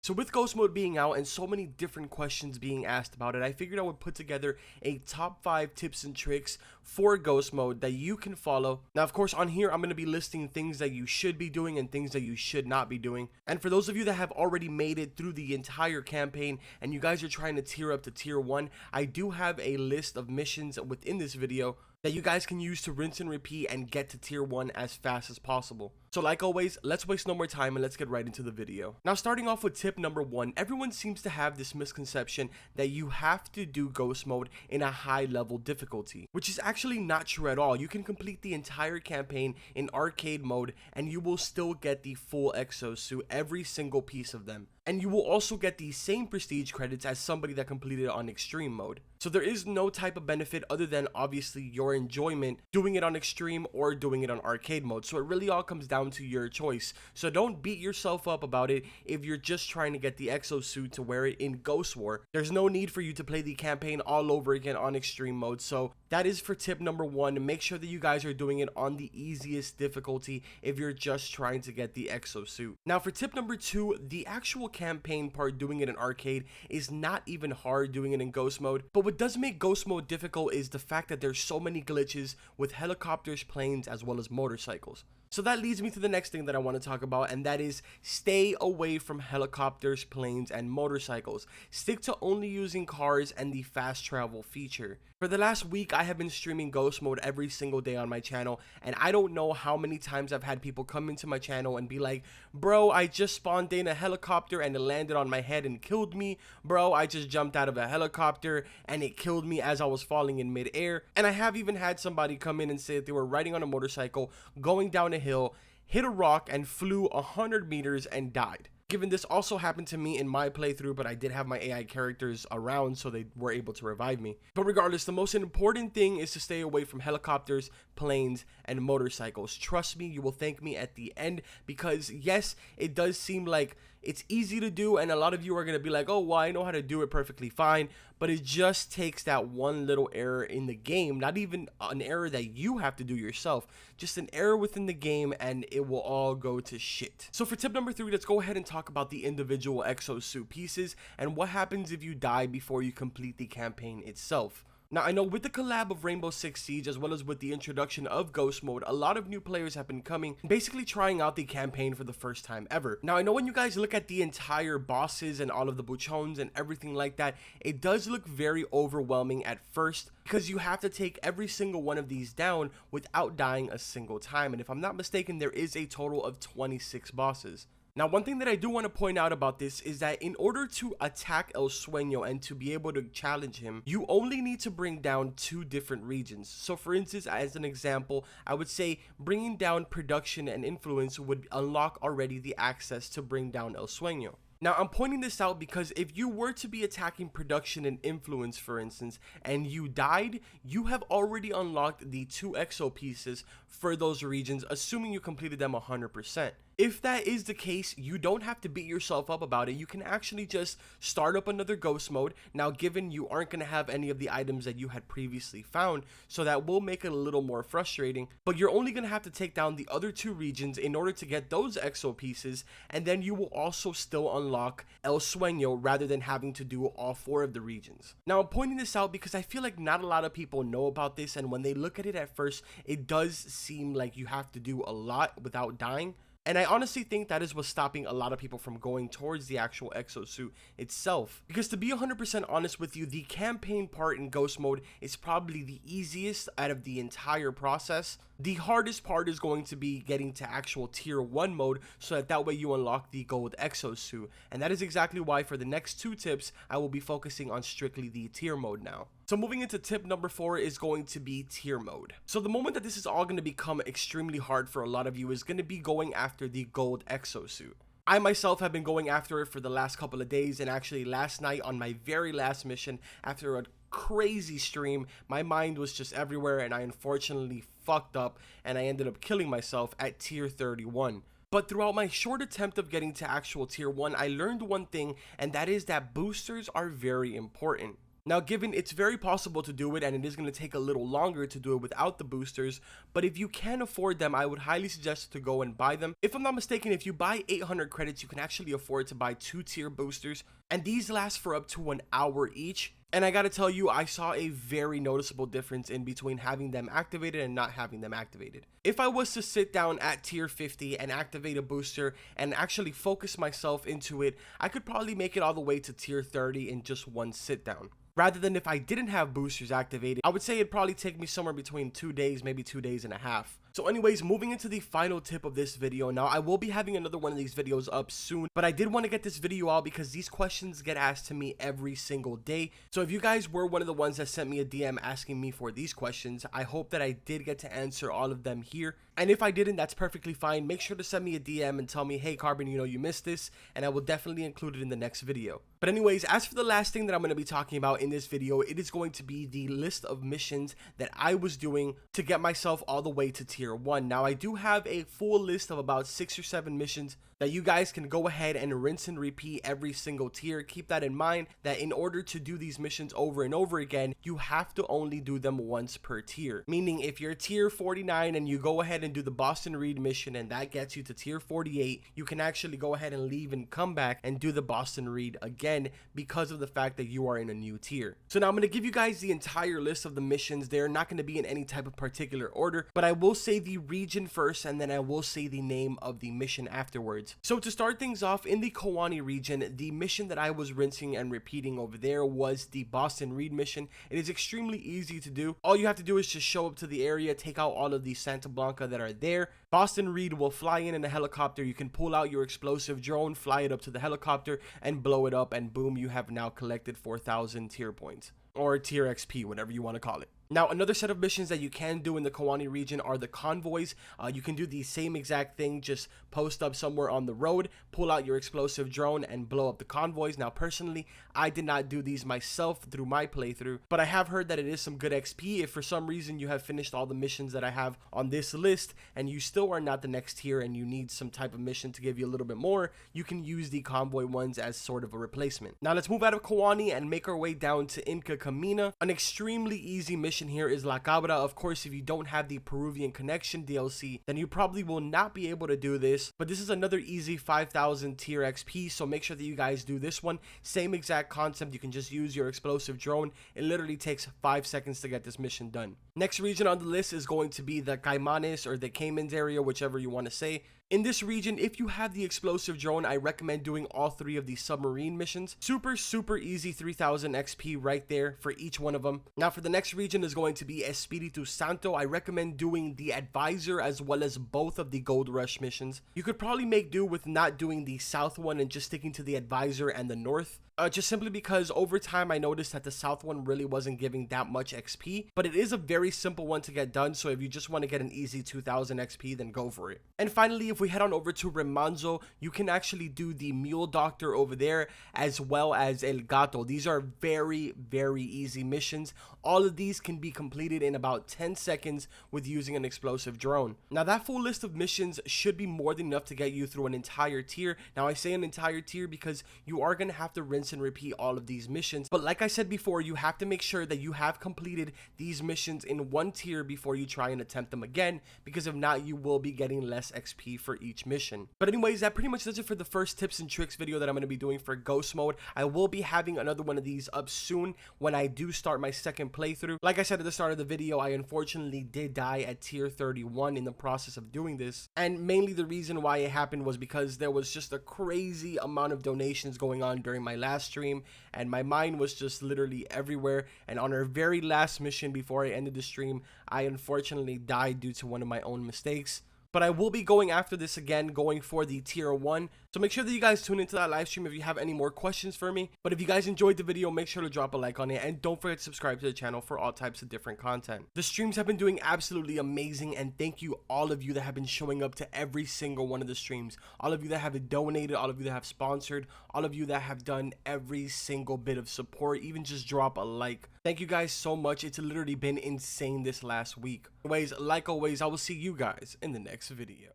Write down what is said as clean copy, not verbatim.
So with Ghost Mode being out and so many different questions being asked about it, I figured I would put together a top 5 tips and tricks for Ghost Mode that you can follow. Now, of course, on here, I'm going to be listing things that you should be doing and things that you should not be doing. And for those of you that have already made it through the entire campaign and you guys are trying to tier up to tier 1, I do have a list of missions within this video that you guys can use to rinse and repeat and get to tier 1 as fast as possible. So like always, let's waste no more time and let's get right into the video. Now, starting off with tip number 1, everyone seems to have this misconception that you have to do Ghost Mode in a high level difficulty, which is actually not true at all. You can complete the entire campaign in arcade mode and you will still get the full Exo Suit, every single piece of them. And you will also get the same prestige credits as somebody that completed it on extreme mode. So there is no type of benefit other than obviously your enjoyment doing it on extreme or doing it on arcade mode. So it really all comes down to your choice. So don't beat yourself up about it if you're just trying to get the Exo Suit to wear it in Ghost War. There's no need for you to play the campaign all over again on extreme mode. So that is for tip number 1. Make sure that you guys are doing it on the easiest difficulty if you're just trying to get the Exo Suit. Now for tip number 2, the actual campaign part, doing it in arcade, is not even hard doing it in Ghost Mode. But what does make Ghost Mode difficult is the fact that there's so many glitches with helicopters, planes, as well as motorcycles. So that leads me to the next thing that I want to talk about, and that is stay away from helicopters, planes, and motorcycles. Stick to only using cars and the fast travel feature. For the last week, I have been streaming Ghost Mode every single day on my channel, and I don't know how many times I've had people come into my channel and be like, bro, I just spawned in a helicopter and it landed on my head and killed me. Bro, I just jumped out of a helicopter and it killed me as I was falling in midair. And I have even had somebody come in and say that they were riding on a motorcycle, going down a hill, hit a rock and flew 100 meters and died. Given this also happened to me in my playthrough, but I did have my AI characters around so they were able to revive me. But regardless, the most important thing is to stay away from helicopters, planes, and motorcycles. Trust me, you will thank me at the end, because yes, it does seem like it's easy to do and a lot of you are going to be like, oh, well, I know how to do it perfectly fine, but it just takes that one little error in the game, not even an error that you have to do yourself, just an error within the game and it will all go to shit. So for tip number 3, let's go ahead and talk about the individual Exo Suit pieces and what happens if you die before you complete the campaign itself. Now, I know with the collab of Rainbow Six Siege as well as with the introduction of Ghost Mode, a lot of new players have been coming, basically trying out the campaign for the first time ever. Now, I know when you guys look at the entire bosses and all of the buchons and everything like that, it does look very overwhelming at first because you have to take every single one of these down without dying a single time. And if I'm not mistaken, there is a total of 26 bosses. Now, one thing that I do want to point out about this is that in order to attack El Sueño and to be able to challenge him, you only need to bring down 2 different regions. So for instance, as an example, I would say bringing down production and influence would unlock already the access to bring down El Sueño. Now, I'm pointing this out because if you were to be attacking production and influence, for instance, and you died, you have already unlocked the 2 Exo pieces for those regions, assuming you completed them 100%. If that is the case, you don't have to beat yourself up about it. You can actually just start up another Ghost Mode. Now, given you aren't going to have any of the items that you had previously found, so that will make it a little more frustrating, but you're only going to have to take down the other 2 regions in order to get those Exo pieces, and then you will also still unlock El Sueño rather than having to do all 4 of the regions. Now, I'm pointing this out because I feel like not a lot of people know about this, and when they look at it at first, it does seem like you have to do a lot without dying. And I honestly think that is what's stopping a lot of people from going towards the actual Exo Suit itself. Because to be 100% honest with you, the campaign part in Ghost Mode is probably the easiest out of the entire process. The hardest part is going to be getting to actual tier 1 mode, so that way you unlock the gold Exo Suit. And that is exactly why for the next 2 tips, I will be focusing on strictly the tier mode now. So moving into tip number 4 is going to be tier mode. So the moment that this is all going to become extremely hard for a lot of you is going to be going after the gold Exo Suit. I myself have been going after it for the last couple of days, and actually last night on my very last mission, after a crazy stream, my mind was just everywhere and I unfortunately fucked up and I ended up killing myself at tier 31. But throughout my short attempt of getting to actual tier 1, I learned one thing, and that is that boosters are very important. Now, given it's very possible to do it and it is going to take a little longer to do it without the boosters, but if you can afford them, I would highly suggest to go and buy them. If I'm not mistaken, if you buy 800 credits, you can actually afford to buy 2 tier boosters, and these last for up to an hour each. And I gotta tell you, I saw a very noticeable difference in between having them activated and not having them activated. If I was to sit down at tier 50 and activate a booster and actually focus myself into it, I could probably make it all the way to tier 30 in just one sit down. Rather than if I didn't have boosters activated, I would say it'd probably take me somewhere between 2 days, maybe 2 days and a half. So anyways, moving into the final tip of this video. Now, I will be having another one of these videos up soon, but I did want to get this video out because these questions get asked to me every single day. So if you guys were one of the ones that sent me a DM asking me for these questions, I hope that I did get to answer all of them here. And if I didn't, that's perfectly fine. Make sure to send me a DM and tell me, hey Carbon, you know you missed this, and I will definitely include it in the next video. But anyways, as for the last thing that I'm going to be talking about in this video, it is going to be the list of missions that I was doing to get myself all the way to tier 1. Now, I do have a full list of about 6 or 7 missions that you guys can go ahead and rinse and repeat every single tier. Keep that in mind, that in order to do these missions over and over again, you have to only do them once per tier. Meaning, if you're tier 49 and you go ahead and do the Boston Reed mission and that gets you to tier 48, you can actually go ahead and leave and come back and do the Boston Reed again because of the fact that you are in a new tier. So now I'm going to give you guys the entire list of the missions. They're not going to be in any type of particular order, but I will say the region first and then I will say the name of the mission afterwards. So to start things off, in the Kawani region, the mission that I was rinsing and repeating over there was the Boston Reed mission. It is extremely easy to do. All you have to do is just show up to the area, take out all of the Santa Blanca that are there. Boston Reed will fly in a helicopter. You can pull out your explosive drone, fly it up to the helicopter and blow it up, and boom, you have now collected 4,000 tier points, or tier XP, whatever you want to call it. Now, another set of missions that you can do in the Kawani region are the convoys. You can do the same exact thing, just post up somewhere on the road, pull out your explosive drone, and blow up the convoys. Now, personally, I did not do these myself through my playthrough, but I have heard that it is some good XP. If for some reason you have finished all the missions that I have on this list, and you still are not the next tier and you need some type of mission to give you a little bit more, you can use the convoy ones as sort of a replacement. Now, let's move out of Kawani and make our way down to Inca Camina. An extremely easy mission here is La Cabra. Of course, if you don't have the Peruvian Connection DLC, then you probably will not be able to do this, but this is another easy 5,000 tier XP, so make sure that you guys do this one. Same exact concept, you can just use your explosive drone. It literally takes 5 seconds to get this mission done. Next region on the list is going to be the Caimanes or the Caymans area, whichever you want to say. In this region, if you have the explosive drone, I recommend doing all 3 of the submarine missions. Super easy, 3,000 XP right there for each one of them. Now, for the next region is going to be Espiritu Santo. I recommend doing the advisor as well as both of the Gold Rush missions. You could probably make do with not doing the south one and just sticking to the advisor and the north. Just simply because over time I noticed that the south one really wasn't giving that much XP, but it is a very simple one to get done, so if you just want to get an easy 2,000 XP, then go for it. And finally, if we head on over to Remanzo, you can actually do the Mule Doctor over there as well as El Gato. These are very easy missions. All of these can be completed in about 10 seconds with using an explosive drone. Now, that full list of missions should be more than enough to get you through an entire tier. Now, I say an entire tier because you are going to have to rinse and repeat all of these missions, but like I said before, you have to make sure that you have completed these missions in one tier before you try and attempt them again, because if not, you will be getting less XP for each mission. But anyways, that pretty much does it for the first tips and tricks video that I'm going to be doing for ghost mode. I will be having another one of these up soon when I do start my second playthrough. Like I said at the start of the video, I unfortunately did die at tier 31 in the process of doing this, and mainly the reason why it happened was because there was just a crazy amount of donations going on during my last stream, and my mind was just literally everywhere. And on our very last mission before I ended the stream, I unfortunately died due to one of my own mistakes. But I will be going after this again, going for the tier 1. So make sure that you guys tune into that live stream if you have any more questions for me. But if you guys enjoyed the video, make sure to drop a like on it. And don't forget to subscribe to the channel for all types of different content. The streams have been doing absolutely amazing. And thank you all of you that have been showing up to every single one of the streams. All of you that have donated, all of you that have sponsored, all of you that have done every single bit of support, even just drop a like. Thank you guys so much. It's literally been insane this last week. Anyways, like always, I will see you guys in the next video.